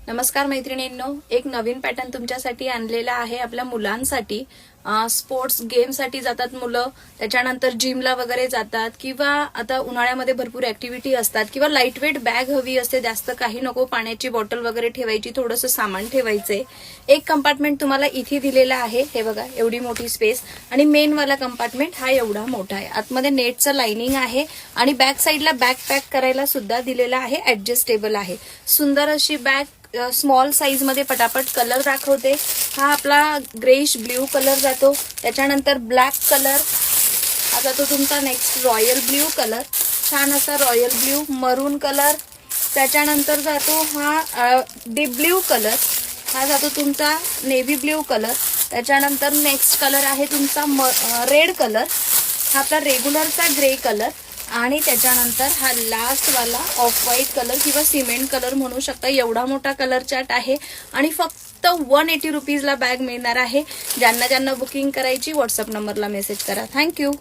नमस्कार मैत्रिणींनो, एक नवीन पॅटर्न तुमच्यासाठी आणलेला आहे आपल्या मुलांसाठी. स्पोर्ट्स गेमसाठी जातात मुलं, त्याच्यानंतर जिमला वगैरे जातात किंवा आता उन्हाळ्यामध्ये भरपूर ऍक्टिव्हिटी असतात किंवा लाईटवेट बॅग हवी असते, जास्त काही नको, पाण्याची बॉटल वगैरे ठेवायची, थोडंसं सामान ठेवायचंय. एक कंपार्टमेंट तुम्हाला इथे दिलेला आहे, हे बघा एवढी मोठी स्पेस, आणि मेन वाला कंपार्टमेंट हा एवढा मोठा आहे. आतमध्ये नेटचं लाइनिंग आहे आणि बॅक साईडला बॅग पॅक करायला सुद्धा दिलेला आहे, ऍडजस्टेबल आहे. सुंदर अशी बॅग, स्मॉल साईज मध्ये. पटापट कलर दाखवते. हा आपला ग्रेइश ब्ल्यू कलर जातो, त्याच्यानंतर ब्लॅक कलर हा जातो तुमचा. नेक्स्ट रॉयल ब्ल्यू कलर, छान असा रॉयल ब्ल्यू. मरून कलर, त्याच्यानंतर जातो हा डीप ब्ल्यू कलर, हा जातो तुमचा नेव्ही ब्ल्यू कलर. त्याच्यानंतर नेक्स्ट कलर आहे तुमचा रेड कलर, हा आपला रेग्युलरचा ग्रे कलर. आणि त्याच्यानंतर हा लास्ट वाला ऑफ व्हाईट कलर किंवा सिमेंट कलर म्हणू शकता. एवढा मोठा कलर चार्ट आहे आणि फक्त 180 रुपीजला बॅग मिळणार आहे. ज्यांना बुकिंग करायची व्हॉट्सअप नंबरला मेसेज करा. थँक्यू.